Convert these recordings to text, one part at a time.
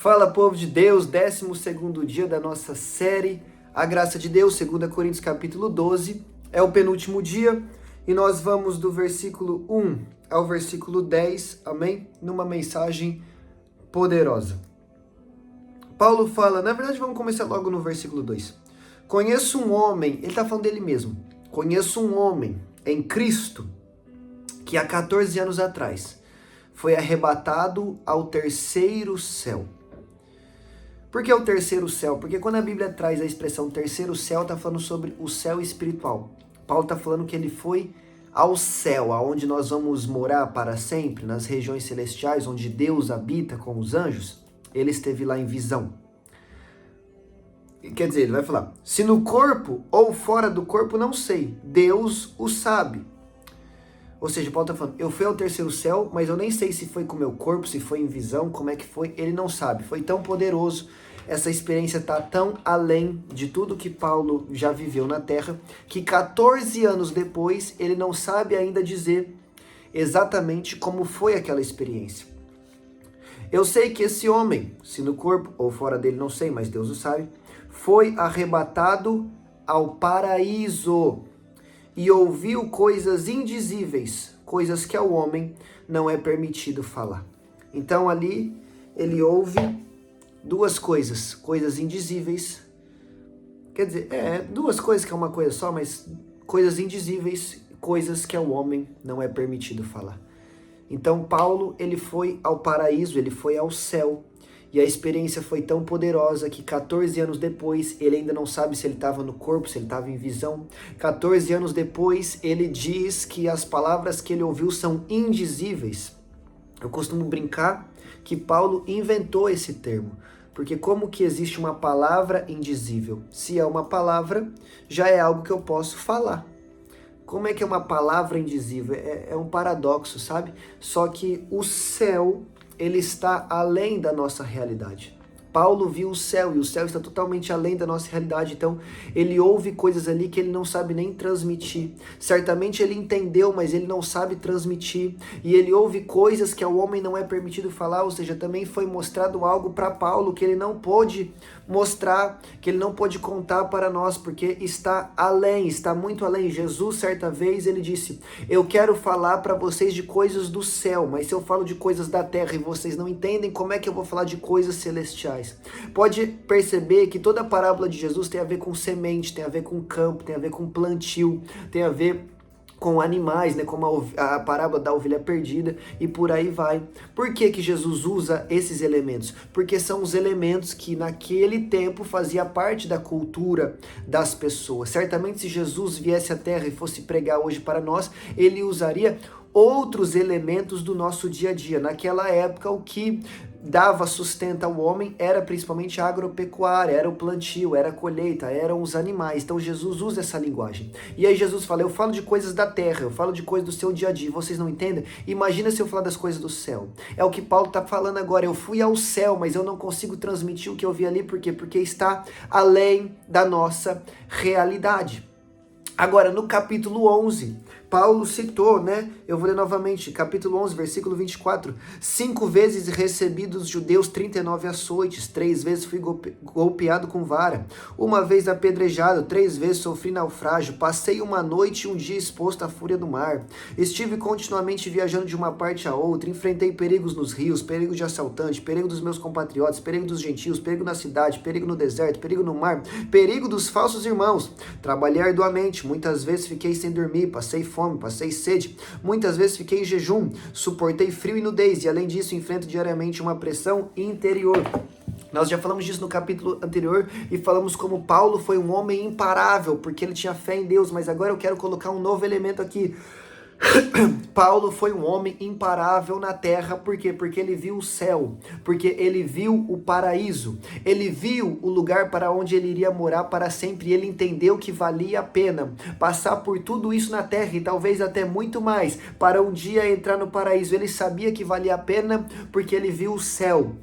Fala, povo de Deus, 12º dia da nossa série A Graça de Deus, 2 Coríntios capítulo 12, é o penúltimo dia e nós vamos do versículo 1 ao versículo 10, amém? Numa mensagem poderosa. Paulo fala, na verdade vamos começar logo no versículo 2. Conheço um homem, ele está falando dele mesmo, conheço um homem em Cristo que há 14 anos atrás foi arrebatado ao terceiro céu. Por que o terceiro céu? Porque quando a Bíblia traz a expressão terceiro céu, está falando sobre o céu espiritual. Paulo está falando que ele foi ao céu, aonde nós vamos morar para sempre, nas regiões celestiais, onde Deus habita com os anjos. Ele esteve lá em visão. Quer dizer, ele vai falar, se no corpo ou fora do corpo, não sei. Deus o sabe. Ou seja, Paulo está falando, eu fui ao terceiro céu, mas eu nem sei se foi com o meu corpo, se foi em visão, como é que foi. Ele não sabe. Foi tão poderoso. Essa experiência está tão além de tudo que Paulo já viveu na Terra, que 14 anos depois, ele não sabe ainda dizer exatamente como foi aquela experiência. Eu sei que esse homem, se no corpo ou fora dele, não sei, mas Deus o sabe, foi arrebatado ao paraíso e ouviu coisas indizíveis, coisas que ao homem não é permitido falar. Então ali ele ouve duas coisas, coisas indizíveis, quer dizer, duas coisas que é uma coisa só, mas coisas indizíveis, coisas que ao homem não é permitido falar. Então Paulo, ele foi ao paraíso, ele foi ao céu, e a experiência foi tão poderosa que 14 anos depois, ele ainda não sabe se ele estava no corpo, se ele estava em visão. 14 anos depois, ele diz que as palavras que ele ouviu são indizíveis. Eu costumo brincar que Paulo inventou esse termo, porque como que existe uma palavra indizível? Se é uma palavra, já é algo que eu posso falar. Como é que é uma palavra indizível? É um paradoxo, sabe? Só que o céu, ele está além da nossa realidade. Paulo viu o céu e o céu está totalmente além da nossa realidade, então ele ouve coisas ali que ele não sabe nem transmitir. Certamente ele entendeu, mas ele não sabe transmitir, e ele ouve coisas que ao homem não é permitido falar, ou seja, também foi mostrado algo para Paulo que ele não pôde mostrar, que ele não pôde contar para nós, porque está além, está muito além. Jesus, certa vez, ele disse, eu quero falar para vocês de coisas do céu, mas se eu falo de coisas da terra e vocês não entendem, como é que eu vou falar de coisas celestiais? Pode perceber que toda a parábola de Jesus tem a ver com semente, tem a ver com campo, tem a ver com plantio, tem a ver com animais, né, como a parábola da ovelha perdida e por aí vai. Por que que Jesus usa esses elementos? Porque são os elementos que naquele tempo fazia parte da cultura das pessoas. Certamente se Jesus viesse à Terra e fosse pregar hoje para nós, ele usaria outros elementos do nosso dia a dia. Naquela época, o que dava sustento ao homem era principalmente a agropecuária, era o plantio, era a colheita, eram os animais. Então Jesus usa essa linguagem. E aí Jesus fala, eu falo de coisas da terra, eu falo de coisas do seu dia a dia, vocês não entendem? Imagina se eu falar das coisas do céu. É o que Paulo está falando agora, eu fui ao céu, mas eu não consigo transmitir o que eu vi ali, por quê? Porque está além da nossa realidade. Agora, no capítulo 11, Paulo citou, né? Eu vou ler novamente, capítulo 11, versículo 24. 5 vezes recebi dos judeus 39 açoites, 3 vezes fui golpeado com vara, 1 vez apedrejado, 3 vezes sofri naufrágio, passei uma noite e um dia exposto à fúria do mar. Estive continuamente viajando de uma parte a outra, enfrentei perigos nos rios, perigo de assaltante, perigo dos meus compatriotas, perigo dos gentios, perigo na cidade, perigo no deserto, perigo no mar, perigo dos falsos irmãos. Trabalhei arduamente, muitas vezes fiquei sem dormir, passei fome, passei sede, muitas vezes fiquei em jejum, suportei frio e nudez, e além disso enfrento diariamente uma pressão interior. Nós já falamos disso no capítulo anterior e falamos como Paulo foi um homem imparável, porque ele tinha fé em Deus, mas agora eu quero colocar um novo elemento aqui. Paulo foi um homem imparável na terra, por quê? Porque ele viu o céu, porque ele viu o paraíso, ele viu o lugar para onde ele iria morar para sempre, e ele entendeu que valia a pena passar por tudo isso na terra, e talvez até muito mais, para um dia entrar no paraíso. Ele sabia que valia a pena, porque ele viu o céu.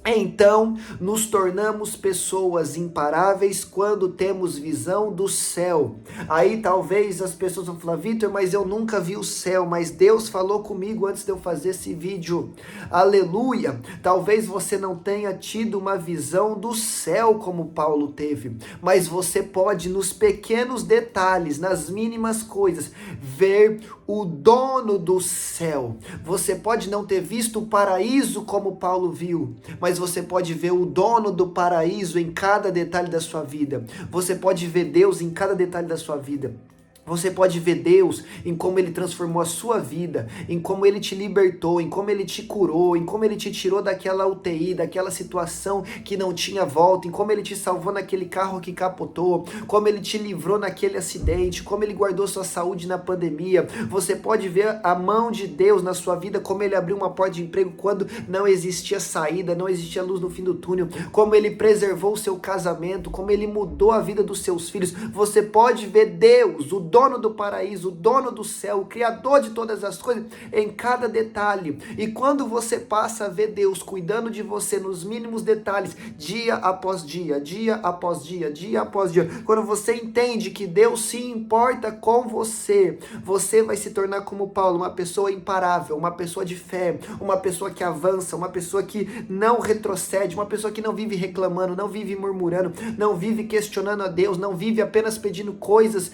Então, nos tornamos pessoas imparáveis quando temos visão do céu. Aí talvez as pessoas vão falar, Vitor, mas eu nunca vi o céu, mas Deus falou comigo antes de eu fazer esse vídeo. Aleluia! Talvez você não tenha tido uma visão do céu como Paulo teve, mas você pode, nos pequenos detalhes, nas mínimas coisas, ver o dono do céu. Você pode não ter visto o paraíso como Paulo viu, mas você pode ver o dono do paraíso em cada detalhe da sua vida. Você pode ver Deus em cada detalhe da sua vida. Você pode ver Deus em como Ele transformou a sua vida, em como Ele te libertou, em como Ele te curou, em como Ele te tirou daquela UTI, daquela situação que não tinha volta, em como Ele te salvou naquele carro que capotou, como Ele te livrou naquele acidente, como Ele guardou sua saúde na pandemia. Você pode ver a mão de Deus na sua vida, como Ele abriu uma porta de emprego quando não existia saída, não existia luz no fim do túnel, como Ele preservou o seu casamento, como Ele mudou a vida dos seus filhos. Você pode ver Deus, o dono do paraíso, o dono do céu, o criador de todas as coisas, em cada detalhe. E quando você passa a ver Deus cuidando de você nos mínimos detalhes, dia após dia, dia após dia, dia após dia, quando você entende que Deus se importa com você, você vai se tornar como Paulo, uma pessoa imparável, uma pessoa de fé, uma pessoa que avança, uma pessoa que não retrocede, uma pessoa que não vive reclamando, não vive murmurando, não vive questionando a Deus, não vive apenas pedindo coisas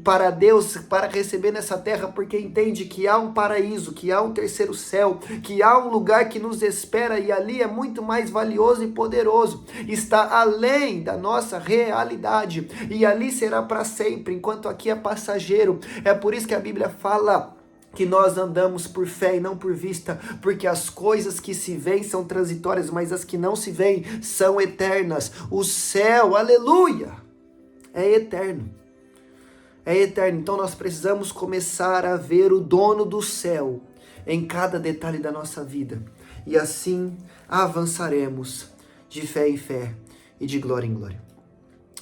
para Deus, para receber nessa terra, porque entende que há um paraíso, que há um terceiro céu, que há um lugar que nos espera e ali é muito mais valioso e poderoso, está além da nossa realidade e ali será para sempre, enquanto aqui é passageiro. É por isso que a Bíblia fala que nós andamos por fé e não por vista, porque as coisas que se veem são transitórias, mas as que não se veem são eternas. O céu, aleluia, é eterno. É eterno. Então nós precisamos começar a ver o dono do céu em cada detalhe da nossa vida. E assim avançaremos de fé em fé e de glória em glória.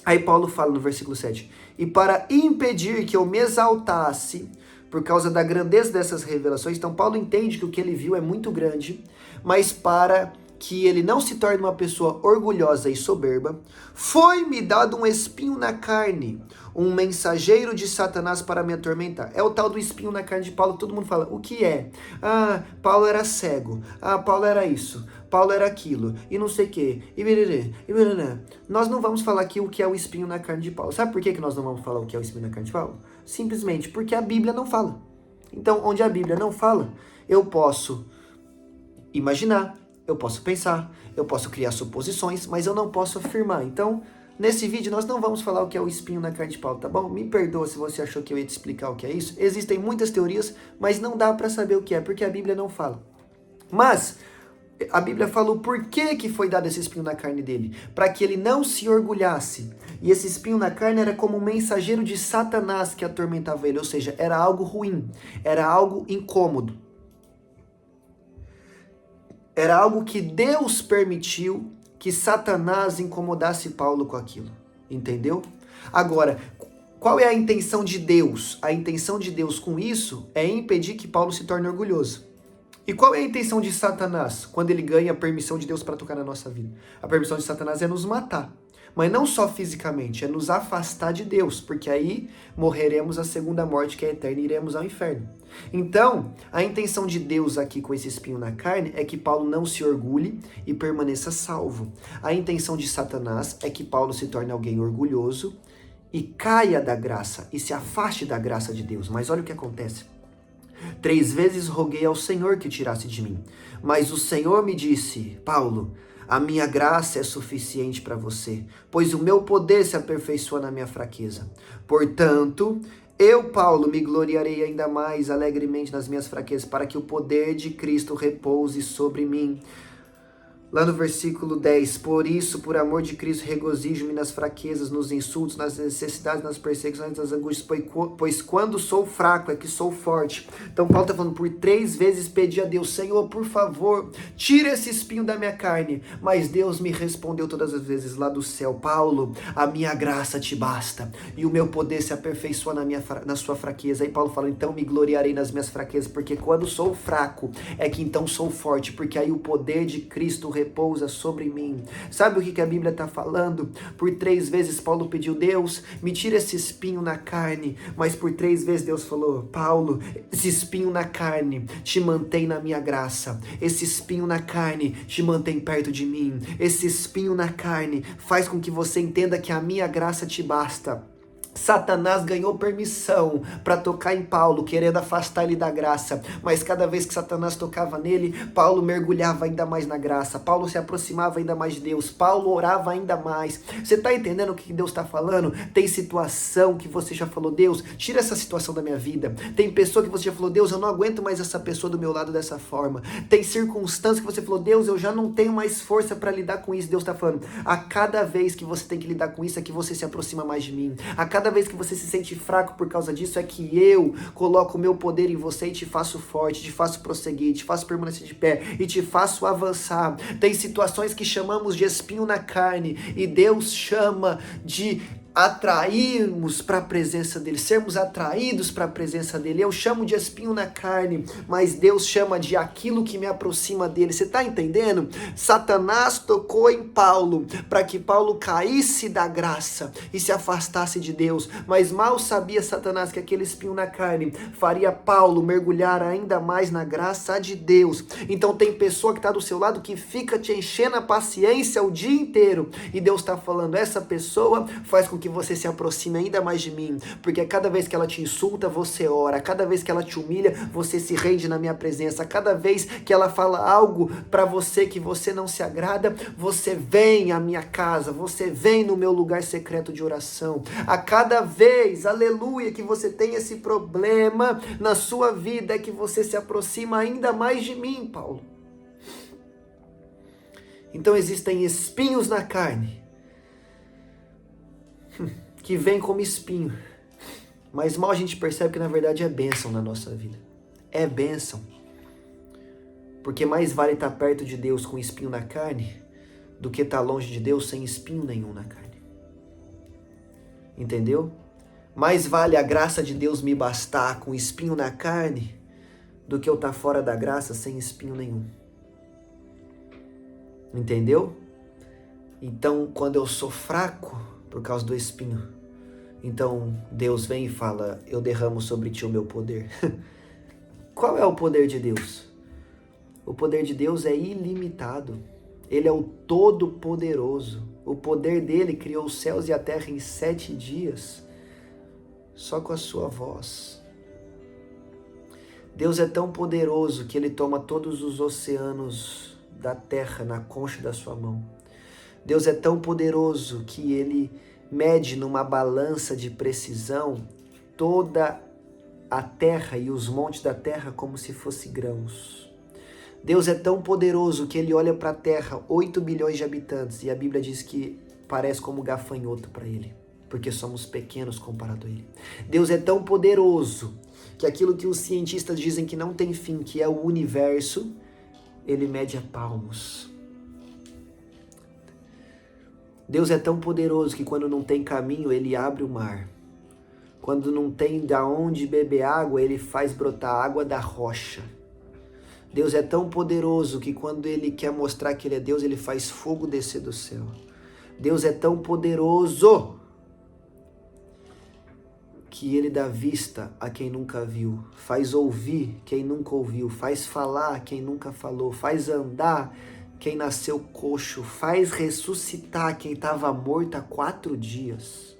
Aí Paulo fala no versículo 7. E para impedir que eu me exaltasse por causa da grandeza dessas revelações, então Paulo entende que o que ele viu é muito grande, mas para que ele não se torne uma pessoa orgulhosa e soberba, foi-me dado um espinho na carne, um mensageiro de Satanás para me atormentar. É o tal do espinho na carne de Paulo, todo mundo fala, o que é? Ah, Paulo era cego, ah, Paulo era isso, Paulo era aquilo, e não sei o que, e biriri, e biriri. Nós não vamos falar aqui o que é o espinho na carne de Paulo. Sabe por que nós não vamos falar o que é o espinho na carne de Paulo? Simplesmente porque a Bíblia não fala. Então, onde a Bíblia não fala, eu posso imaginar, eu posso pensar, eu posso criar suposições, mas eu não posso afirmar. Então, nesse vídeo nós não vamos falar o que é o espinho na carne de Paulo, tá bom? Me perdoa se você achou que eu ia te explicar o que é isso. Existem muitas teorias, mas não dá para saber o que é, porque a Bíblia não fala. Mas a Bíblia falou por que foi dado esse espinho na carne dele, para que ele não se orgulhasse. E esse espinho na carne era como um mensageiro de Satanás que atormentava ele, ou seja, era algo ruim, era algo incômodo. Era algo que Deus permitiu que Satanás incomodasse Paulo com aquilo, entendeu? Agora, qual é a intenção de Deus? A intenção de Deus com isso é impedir que Paulo se torne orgulhoso. E qual é a intenção de Satanás quando ele ganha a permissão de Deus para tocar na nossa vida? A permissão de Satanás é nos matar. Mas não só fisicamente, é nos afastar de Deus, porque aí morreremos a segunda morte, que é eterna, e iremos ao inferno. Então, a intenção de Deus aqui com esse espinho na carne é que Paulo não se orgulhe e permaneça salvo. A intenção de Satanás é que Paulo se torne alguém orgulhoso e caia da graça, e se afaste da graça de Deus. Mas olha o que acontece. 3 vezes roguei ao Senhor que tirasse de mim, mas o Senhor me disse, Paulo, a minha graça é suficiente para você, pois o meu poder se aperfeiçoa na minha fraqueza. Portanto, eu, Paulo, me gloriarei ainda mais alegremente nas minhas fraquezas, para que o poder de Cristo repouse sobre mim. Lá no versículo 10, por isso, por amor de Cristo, regozijo-me nas fraquezas, nos insultos, nas necessidades, nas perseguições, nas angústias, pois quando sou fraco é que sou forte. Então Paulo está falando, por 3 vezes pedi a Deus, Senhor, por favor, tira esse espinho da minha carne. Mas Deus me respondeu todas as vezes lá do céu, Paulo, a minha graça te basta, e o meu poder se aperfeiçoa na sua fraqueza. Aí Paulo fala, então me gloriarei nas minhas fraquezas, porque quando sou fraco é que então sou forte, porque aí o poder de Cristo repousa sobre mim. Sabe o que a Bíblia está falando? Por 3 vezes Paulo pediu: Deus, me tira esse espinho na carne. Mas por 3 vezes Deus falou: Paulo, esse espinho na carne te mantém na minha graça. Esse espinho na carne te mantém perto de mim. Esse espinho na carne faz com que você entenda que a minha graça te basta. Satanás ganhou permissão para tocar em Paulo, querendo afastar ele da graça, mas cada vez que Satanás tocava nele, Paulo mergulhava ainda mais na graça, Paulo se aproximava ainda mais de Deus, Paulo orava ainda mais. Você está entendendo o que Deus está falando? Tem situação que você já falou: Deus, tira essa situação da minha vida. Tem pessoa que você já falou: Deus, eu não aguento mais essa pessoa do meu lado dessa forma. Tem circunstância que você falou: Deus, eu já não tenho mais força para lidar com isso. Deus está falando: a cada vez que você tem que lidar com isso é que você se aproxima mais de mim. A cada vez que você se sente fraco por causa disso é que eu coloco o meu poder em você e te faço forte, te faço prosseguir, te faço permanecer de pé e te faço avançar. Tem situações que chamamos de espinho na carne e Deus chama de atrairmos para a presença dele, sermos atraídos para a presença dele. Eu chamo de espinho na carne, mas Deus chama de aquilo que me aproxima dele. Você está entendendo? Satanás tocou em Paulo para que Paulo caísse da graça e se afastasse de Deus, mas mal sabia Satanás que aquele espinho na carne faria Paulo mergulhar ainda mais na graça de Deus. Então tem pessoa que está do seu lado que fica te enchendo a paciência o dia inteiro e Deus está falando: essa pessoa faz com que você se aproxime ainda mais de mim, porque cada vez que ela te insulta, você ora, cada vez que ela te humilha, você se rende na minha presença, cada vez que ela fala algo para você que você não se agrada, você vem à minha casa, você vem no meu lugar secreto de oração. A cada vez, aleluia, que você tem esse problema na sua vida, é que você se aproxima ainda mais de mim, Paulo. Então existem espinhos na carne que vem como espinho, mas mal a gente percebe que na verdade é bênção na nossa vida. É bênção, porque mais vale estar perto de Deus com espinho na carne do que estar longe de Deus sem espinho nenhum na carne. Entendeu? Mais vale a graça de Deus me bastar com espinho na carne do que eu estar fora da graça sem espinho nenhum. Entendeu? Então, quando eu sou fraco por causa do espinho, então Deus vem e fala: eu derramo sobre ti o meu poder. Qual é o poder de Deus? O poder de Deus é ilimitado. Ele é o Todo-Poderoso. O poder dele criou os céus e a terra em 7 dias, só com a sua voz. Deus é tão poderoso que ele toma todos os oceanos da terra na concha da sua mão. Deus é tão poderoso que ele mede numa balança de precisão toda a terra e os montes da terra como se fossem grãos. Deus é tão poderoso que ele olha para a terra, 8 bilhões de habitantes, e a Bíblia diz que parece como gafanhoto para ele, porque somos pequenos comparado a ele. Deus é tão poderoso que aquilo que os cientistas dizem que não tem fim, que é o universo, ele mede a palmos. Deus é tão poderoso que quando não tem caminho, ele abre o mar. Quando não tem de onde beber água, ele faz brotar água da rocha. Deus é tão poderoso que quando ele quer mostrar que ele é Deus, ele faz fogo descer do céu. Deus é tão poderoso que ele dá vista a quem nunca viu, faz ouvir quem nunca ouviu, faz falar quem nunca falou, faz andar quem nasceu coxo, faz ressuscitar quem estava morto há 4 dias.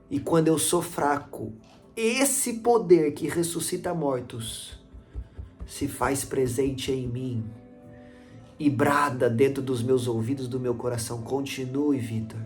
E quando eu sou fraco, esse poder que ressuscita mortos se faz presente em mim e brada dentro dos meus ouvidos, do meu coração: continue, Vitor,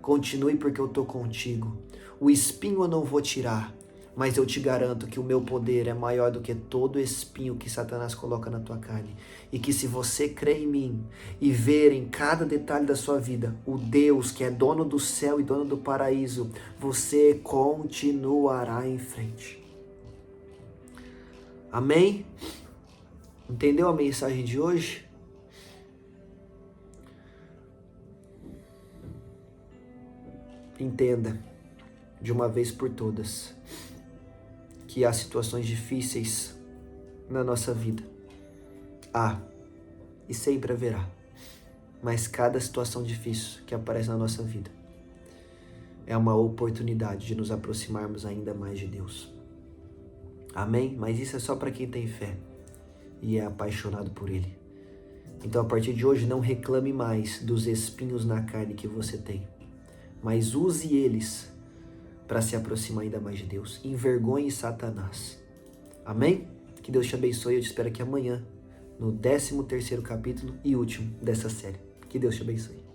continue, porque eu estou contigo. O espinho eu não vou tirar, mas eu te garanto que o meu poder é maior do que todo espinho que Satanás coloca na tua carne. E que se você crer em mim e ver em cada detalhe da sua vida o Deus que é dono do céu e dono do paraíso, você continuará em frente. Amém? Entendeu a mensagem de hoje? Entenda de uma vez por todas que há situações difíceis na nossa vida. e sempre haverá. Mas cada situação difícil que aparece na nossa vida é uma oportunidade de nos aproximarmos ainda mais de Deus. Amém? Mas isso é só para quem tem fé e é apaixonado por Ele. Então, a partir de hoje, não reclame mais dos espinhos na carne que você tem, mas use eles para se aproximar ainda mais de Deus. Envergonhe Satanás. Amém? Que Deus te abençoe. Eu te espero aqui amanhã, no 13º capítulo e último dessa série. Que Deus te abençoe.